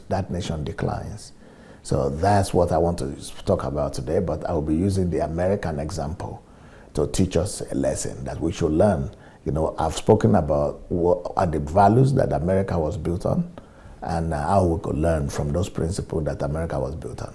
that nation declines. So that's what I want to talk about today, but I will be using the American example to teach us a lesson that we should learn. You know, I've spoken about what are the values that America was built on, and how we could learn from those principles that America was built on.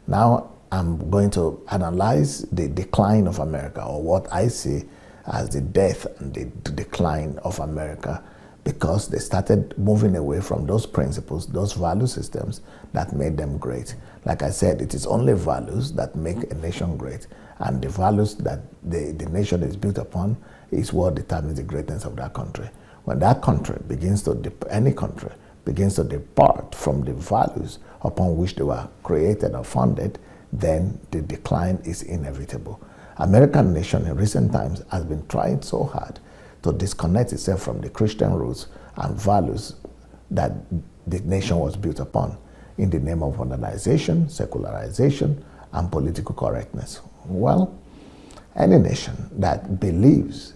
Now, I'm going to analyze the decline of America, or what I see as the death and the decline of America, because they started moving away from those principles, those value systems that made them great. Like I said, it is only values that make a nation great, and the values that the nation is built upon is what determines the greatness of that country. When that country begins to, any country begins to depart from the values upon which they were created or founded, then the decline is inevitable. American nation in recent times has been trying so hard to disconnect itself from the Christian roots and values that the nation was built upon in the name of modernization, secularization, and political correctness. Well, any nation that believes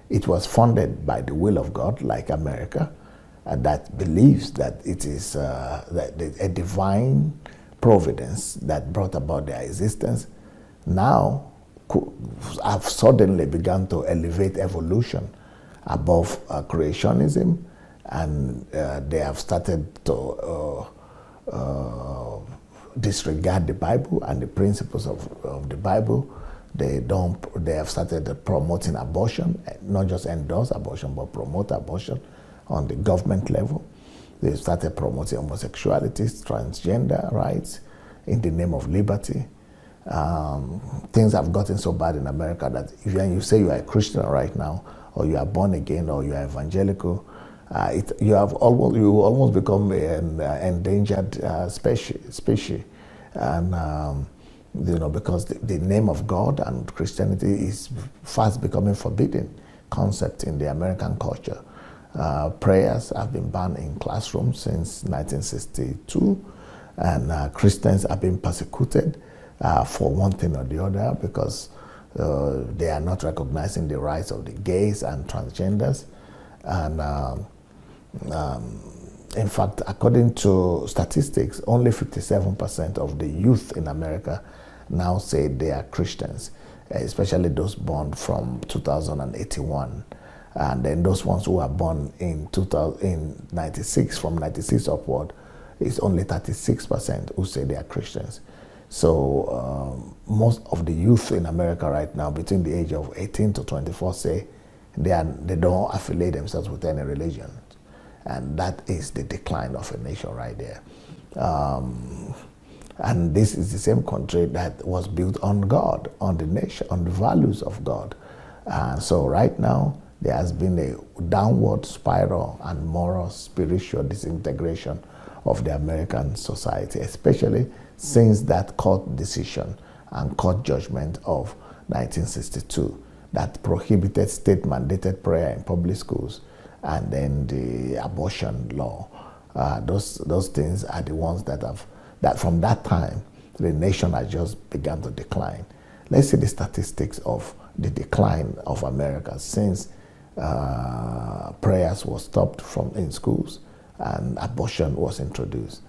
it was funded by the will of God, like America, and that believes that it is a divine providence that brought about their existence, now have suddenly begun to elevate evolution above creationism, and they have started to disregard the Bible and the principles of the Bible. They have started promoting abortion, not just endorse abortion, but promote abortion on the government level. They started promoting homosexuality, transgender rights in the name of liberty. Things have gotten so bad in America that if you say you are a Christian right now, or you are born again, or you are evangelical, you will almost become an endangered species. And you know, because the name of God and Christianity is fast becoming forbidden concept in the American culture. Prayers have been banned in classrooms since 1962, and Christians have been persecuted for one thing or the other, because they are not recognizing the rights of the gays and transgenders. And in fact, according to statistics, only 57% of the youth in America now say they are Christians, especially those born from 2081. And then those ones who are born in 96, from 96 upward, it's only 36% who say they are Christians. So most of the youth in America right now, between the age of 18 to 24, say they don't affiliate themselves with any religion. And that is the decline of a nation right there. And this is the same country that was built on God, on the nation, on the values of God. So right now, there has been a downward spiral and moral, spiritual disintegration of the American society, especially since that court decision and court judgment of 1962 that prohibited state-mandated prayer in public schools, and then the abortion law. Those things are the ones that from that time, the nation has just begun to decline. Let's see the statistics of the decline of America since prayers were stopped in schools and abortion was introduced.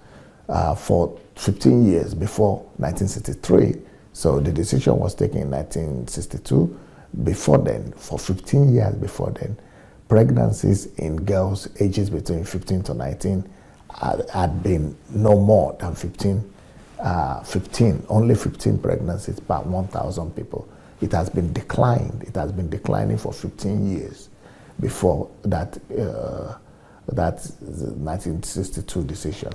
For 15 years before 1963, so the decision was taken in 1962. Before then, for 15 years before then, pregnancies in girls ages between 15 to 19 had been no more than 15, only 15 pregnancies per 1,000 people. It has been declined. It has been declining for 15 years before that 1962 decision,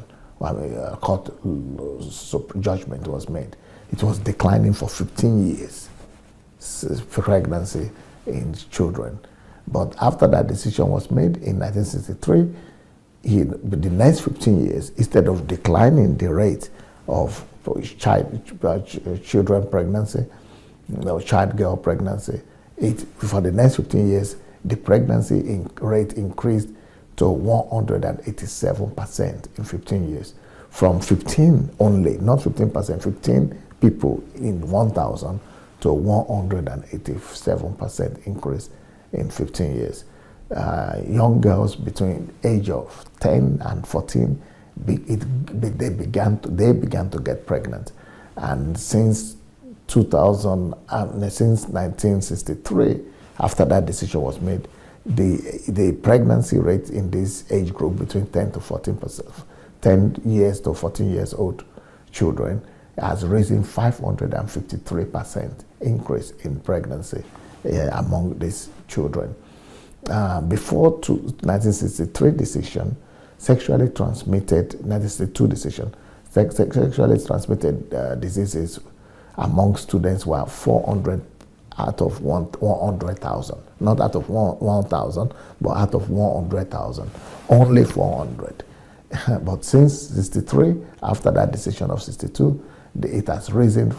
court judgment was made. It was declining for 15 years, pregnancy in children. But after that decision was made in 1963, the next 15 years, instead of declining the rate of children pregnancy, child girl pregnancy, for the next 15 years, the pregnancy rate increased to 187% in 15 years. From 15 only, not 15%, 15 people in 1,000 to 187% increase in 15 years. Young girls between age of 10 and 14, they began to get pregnant. And since 2000, since 1963, after that decision was made, the pregnancy rate in this age group between 10 to 14%, 10 years to 14 years old children has risen 553% increase in pregnancy among these children. Before 1963 decision, sexually transmitted, 1962 decision, sexually transmitted diseases among students were 400 out of 100,000. Not out of 1,000, but out of 100,000. Only 400. But since 63, after that decision of 62, it has risen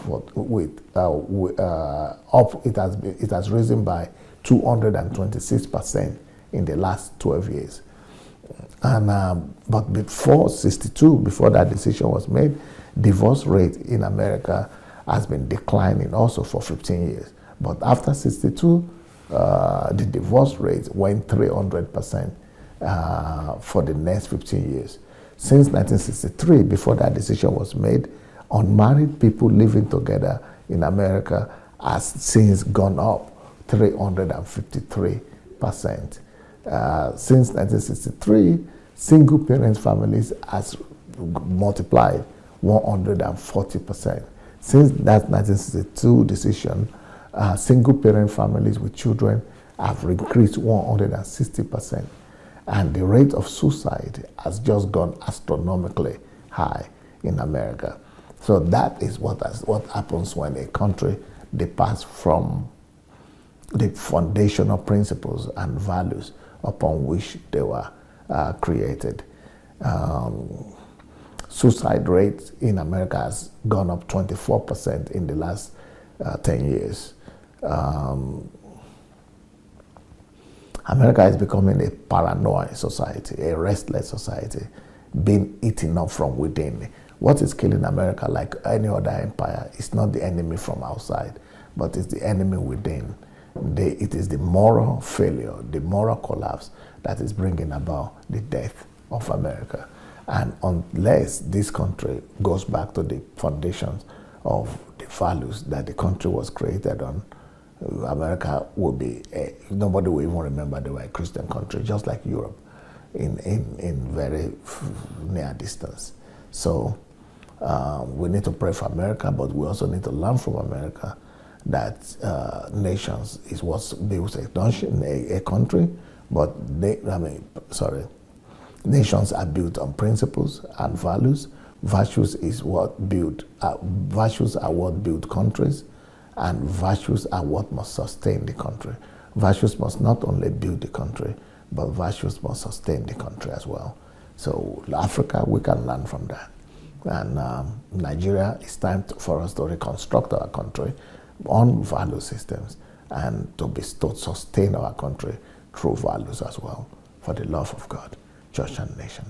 it has risen by 226% in the last 12 years. And but before 62, before that decision was made, divorce rate in America has been declining also for 15 years. But after 62, the divorce rate went 300% for the next 15 years. Since 1963, before that decision was made, unmarried people living together in America has since gone up 353%. Since 1963, single parent families has multiplied 140%. Since that 1962 decision, single parent families with children have increased 160%. And the rate of suicide has just gone astronomically high in America. So that is what happens when a country departs from the foundational principles and values upon which they were created. Suicide rate in America has gone up 24% in the last 10 years. America is becoming a paranoid society, a restless society, being eaten up from within. What is killing America, like any other empire, is not the enemy from outside, but it's the enemy within. It is the moral failure, the moral collapse that is bringing about the death of America. And unless this country goes back to the foundations of the values that the country was created on, America will be, nobody will even remember they were a Christian country, just like Europe, in very near distance. So we need to pray for America, but we also need to learn from America that nations is what builds a country, but nations are built on principles and values. Virtues are what build countries, and virtues are what must sustain the country. Virtues must not only build the country, but virtues must sustain the country as well. So Africa, we can learn from that. And Nigeria, it's time for us to reconstruct our country on value systems and to sustain our country through values as well, for the love of God, church and nation.